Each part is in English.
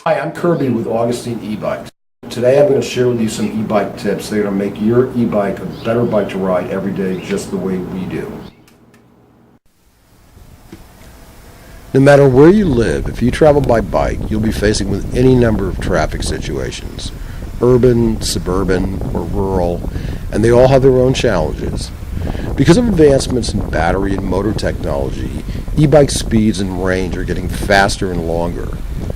Hi, I'm Kirby with Augustine e-bikes. Today I'm going to share with you some e-bike tips that are going to make your e-bike a better bike to ride every day just the way we do. No matter where you live, if you travel by bike, you'll be facing with any number of traffic situations, urban, suburban, or rural, and they all have their own challenges. Because of advancements in battery and motor technology, e-bike speeds and range are getting faster and longer.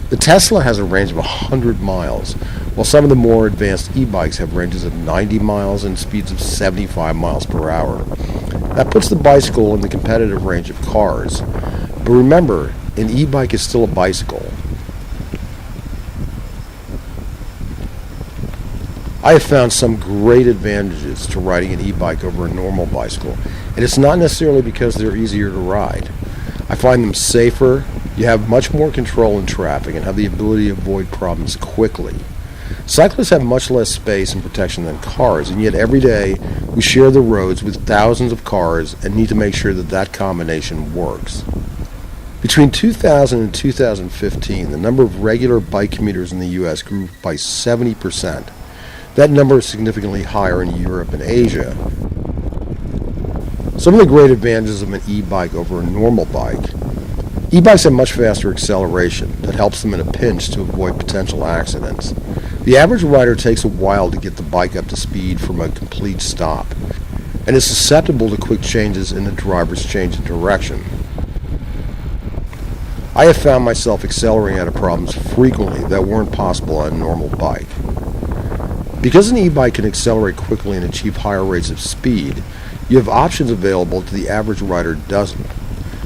The Tesla has a range of 100 miles, while some of the more advanced e-bikes have ranges of 90 miles and speeds of 75 miles per hour. That puts the bicycle in the competitive range of cars. But remember, an e-bike is still a bicycle. I have found some great advantages to riding an e-bike over a normal bicycle, and it's not necessarily because they're easier to ride. I find them safer, you have much more control in traffic, and have the ability to avoid problems quickly. Cyclists have much less space and protection than cars, and yet every day we share the roads with thousands of cars and need to make sure that that combination works. Between 2000 and 2015, the number of regular bike commuters in the U.S. grew by 70%. That number is significantly higher in Europe and Asia. Some of the great advantages of an e-bike over a normal bike. E-bikes have much faster acceleration that helps them in a pinch to avoid potential accidents. The average rider takes a while to get the bike up to speed from a complete stop, and is susceptible to quick changes in the driver's change in direction. I have found myself accelerating out of problems frequently that weren't possible on a normal bike. Because an e-bike can accelerate quickly and achieve higher rates of speed, you have options available that the average rider doesn't.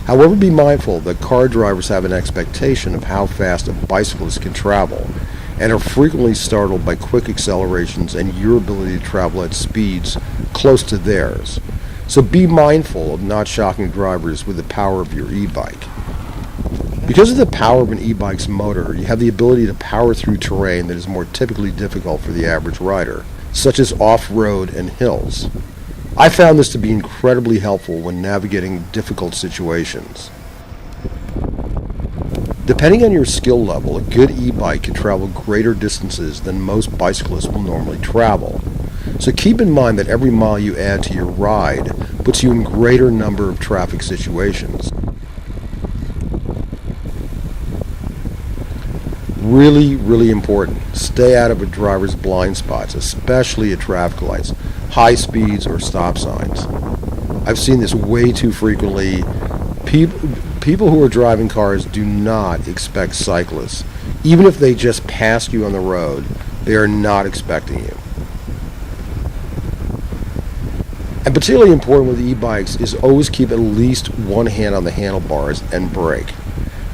However, be mindful that car drivers have an expectation of how fast a bicyclist can travel, and are frequently startled by quick accelerations and your ability to travel at speeds close to theirs. So be mindful of not shocking drivers with the power of your e-bike. Because of the power of an e-bike's motor, you have the ability to power through terrain that is more typically difficult for the average rider, such as off-road and hills. I found this to be incredibly helpful when navigating difficult situations. Depending on your skill level, a good e-bike can travel greater distances than most bicyclists will normally travel. So keep in mind that every mile you add to your ride puts you in greater number of traffic situations. Really important. Stay out of a driver's blind spots, especially at traffic lights, high speeds, or stop signs. I've seen this way too frequently. People who are driving cars do not expect cyclists. Even if they just pass you on the road, they are not expecting you. And particularly important with e-bikes is always keep at least one hand on the handlebars and brake.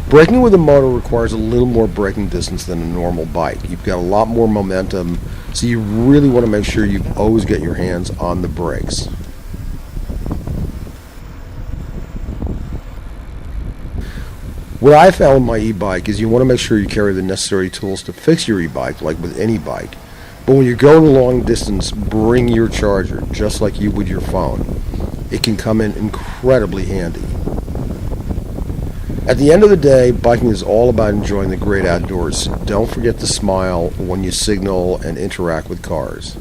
Braking with a motor requires a little more braking distance than a normal bike. You've got a lot more momentum, so you really want to make sure you always get your hands on the brakes. What I found with my e-bike is you want to make sure you carry the necessary tools to fix your e-bike, like with any bike. But when you're going a long distance, bring your charger, just like you would your phone. It can come in incredibly handy. At the end of the day, biking is all about enjoying the great outdoors. Don't forget to smile when you signal and interact with cars.